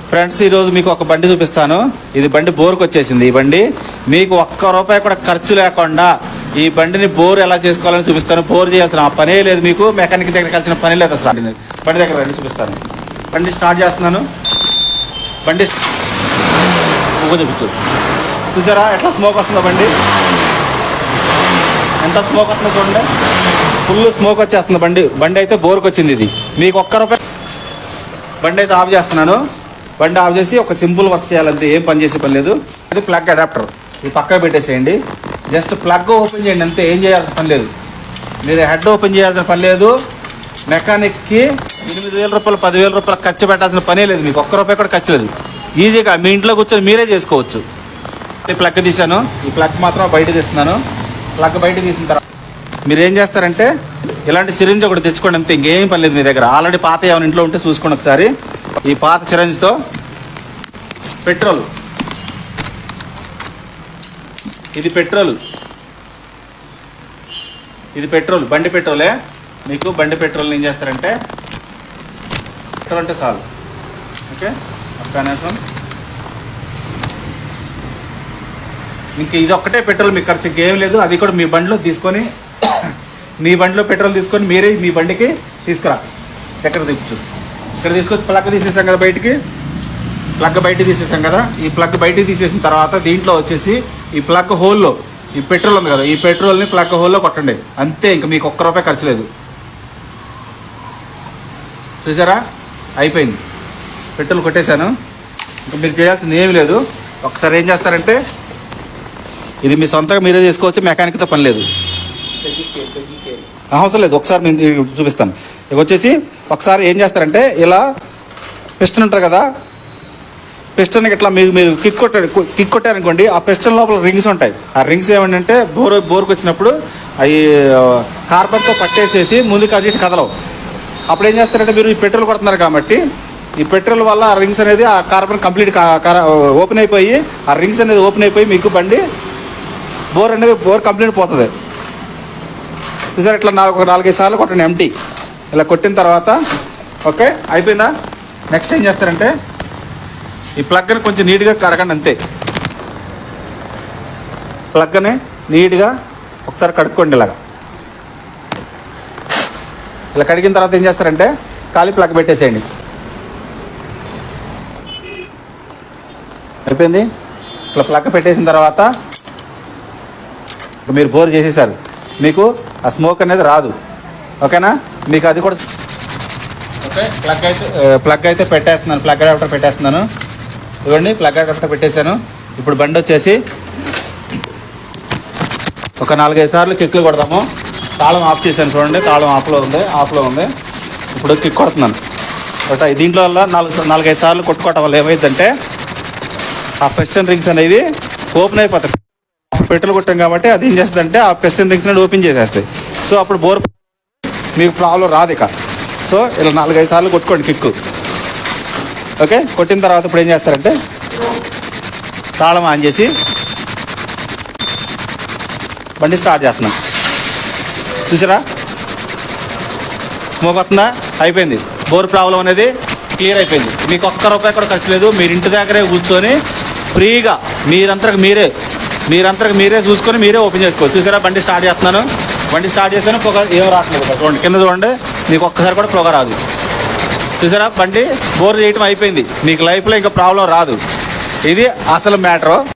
Friends, ఈరోజు మీకు ఒక బండి చూపిస్తాను. ఇది బండి బోర్కి వచ్చేసింది. ఈ బండి మీకు ₹1 కూడా ఖర్చు లేకుండా ఈ బండిని బోర్ ఎలా చేసుకోవాలని చూపిస్తాను. బోర్ చేయాల్సిన పనే లేదు, మీకు మెకానిక్ దగ్గరికి వెళ్ళిన పని లేదు అసలు. బండి దగ్గర రండి, చూపిస్తాను. బండి స్టార్ట్ చేస్తున్నాను. బండి చూపించు. చూసారా ఎట్లా స్మోక్ వస్తుందో? బండి ఎంత స్మోక్ వస్తుందో చూడండి. ఫుల్ స్మోక్ వచ్చేస్తుంది. బండి అయితే బోర్కి వచ్చింది. ఇది మీకు ₹1 బండి అయితే ఆఫ్ చేస్తున్నాను. బండి ఆఫ్ చేసి ఒక సింపుల్ వర్క్ చేయాలంటే ఏం పని చేసే పని లేదు. ఇది ప్లగ్ అడాప్టర్, ఇది పక్కకు పెట్టేసేయండి. జస్ట్ ప్లగ్ ఓపెన్ చేయండి అంతే, ఏం చేయాల్సిన పని లేదు. మీరు హెడ్ ఓపెన్ చేయాల్సిన పని లేదు. మెకానిక్కి ₹8,000 ₹10,000 ఖర్చు పెట్టాల్సిన పనే లేదు. మీకు ₹1 కూడా ఖర్చు లేదు. ఈజీగా మీ ఇంట్లో కూర్చొని మీరే చేసుకోవచ్చు. ఈ ప్లగ్ తీశాను. ఈ ప్లగ్ మాత్రం బయట తీస్తున్నాను. ప్లగ్ బయట తీసిన తర్వాత మీరు ఏం చేస్తారంటే ఇలాంటి సిరింజ్ ఒకటి తెచ్చుకోండి అంతే, ఇంకేం పని లేదు మీ దగ్గర. ఆల్రెడీ పాత ఏమైనా ఇంట్లో ఉంటే చూసుకోండి ఒకసారి. ఈ పాత సిరంజ్తో పెట్రోల్, ఇది పెట్రోల్, బండి పెట్రోలే. మీకు బండి పెట్రోల్ ఏం చేస్తారంటే పెట్రోల్ అంటే చాలు. ఓకే, ఇంక ఇది ఒక్కటే పెట్రోల్, మీకు ఖర్చు ఇంకేం లేదు. అది కూడా మీ బండిలో తీసుకొని మీ బండిలో పెట్రోల్ తీసుకొని మీరే మీ బండికి తీసుకురా. ఎక్కడ ఇక్కడ తీసుకొచ్చి ప్లగ్ తీసేసాం కదా బయటికి. ప్లగ్ బయట తీసేసాం కదా. ఈ ప్లగ్ బయటికి తీసేసిన తర్వాత దీంట్లో వచ్చేసి ఈ ప్లగ్ హోల్లో ఈ పెట్రోల్ ఉంది కదా, ఈ పెట్రోల్ని ప్లగ్ హోల్లో కొట్టండి అంతే. ఇంకా మీకు ₹1 ఖర్చు లేదు. చూసారా, అయిపోయింది. పెట్రోల్ కొట్టేశాను. ఇంకా మీరు చేయాల్సింది ఏమీ లేదు. ఒకసారి ఏం చేస్తారంటే ఇది మీ సొంతంగా మీరే చేసుకోవచ్చు, మెకానిక్తో పని లేదు, అవసరం లేదు. ఒకసారి నేను చూపిస్తాను. ఇక వచ్చేసి ఒకసారి ఏం చేస్తారంటే ఇలా పిస్టన్ ఉంటుంది కదా, పిస్టన్కి ఇట్లా మీరు కిక్ కొట్టారనుకోండి, ఆ పిస్టన్ లోపల రింగ్స్ ఉంటాయి. ఆ రింగ్స్ ఏమంటే బోర్కి వచ్చినప్పుడు అవి కార్బన్తో పట్టేసేసి ముందుకు అటు ఇటు కదలవు. అప్పుడు ఏం చేస్తారంటే మీరు ఈ పెట్రోల్ కొడుతున్నారు కాబట్టి ఈ పెట్రోల్ వల్ల ఆ రింగ్స్ అనేది ఆ కార్బన్ కంప్లీట్ ఓపెన్ అయిపోయి ఆ రింగ్స్ అనేది ఓపెన్ అయిపోయి మీకు బండి బోర్ కంప్లీట్ పోతుంది. చూసారు, ఇట్లా 4-5 సార్లు కొట్టండి ఎంటీ. ఇలా కొట్టిన తర్వాత ఓకే అయిపోయిందా. నెక్స్ట్ ఏం చేస్తారంటే ఈ ప్లగ్ని కొంచెం నీట్గా కడగండి అంతే. ప్లగ్ని నీట్గా ఒకసారి కడుక్కోండి. ఇలా కడిగిన తర్వాత ఏం చేస్తారంటే ఖాళీ ప్లగ్ పెట్టేసేయండి. అయిపోయింది. ఇట్లా ప్లగ్ పెట్టేసిన తర్వాత మీరు బోర్ చేసేసారు, మీకు ఆ స్మోక్ అనేది రాదు. ఓకేనా, మీకు అది కూడా ఓకే. ప్లగ్ అయితే పెట్టేస్తున్నాను, ప్లగ్ అడాప్టర్ పెట్టేస్తున్నాను. ఇవ్వండి, ప్లగ్ అడాప్టర్ పెట్టేశాను. ఇప్పుడు బండి వచ్చేసి ఒక 4-5 సార్లు కిక్లు కొడతాము. తాళం ఆఫ్ చేశాను చూడండి, తాళం ఆఫ్లో ఉంది. ఇప్పుడు కిక్ కొడుతున్నాను. దీంట్లో వల్ల 4-5 సార్లు కొట్టుకోవటం వల్ల ఏమైందంటే ఆ పిస్టన్ రింగ్స్ అనేవి ఓపెన్ అయిపోతాయి. పెట్రోల్ కొట్టాం కాబట్టి అది ఏం చేస్తుందంటే ఆ పిస్టన్ రింగ్స్ అనేది ఓపెన్ చేసేస్తాయి. సో అప్పుడు బోర్ మీకు ప్రాబ్లం రాదు ఇక. సో ఇలా 4-5 సార్లు కొట్టుకోండి కిక్కు. ఓకే, కొట్టిన తర్వాత ఇప్పుడు ఏం చేస్తారంటే తాళం ఆన్ చేసి బండి స్టార్ట్ చేస్తున్నాం. చూసారా, స్మోక్ వస్తుందా? అయిపోయింది. బోర్ ప్రాబ్లం అనేది క్లియర్ అయిపోయింది. మీకు ₹1 కూడా ఖర్చు లేదు. మీరు ఇంటి దగ్గరే కూర్చొని ఫ్రీగా మీరంతకు మీరే చూసుకొని మీరే ఓపెన్ చేసుకోవచ్చు. చూసారా, బండి స్టార్ట్ చేస్తున్నాను. బండి స్టార్ట్ చేశాను, పొగ ఏం రావట్లేదు. చూడండి, కింద చూడండి, మీకు ఒక్కసారి కూడా పొగ రాదు. చూసారా, బండి బోర్ చేయటం అయిపోయింది. మీకు లైఫ్లో ఇంకా ప్రాబ్లం రాదు. ఇది అసలు మ్యాటరు.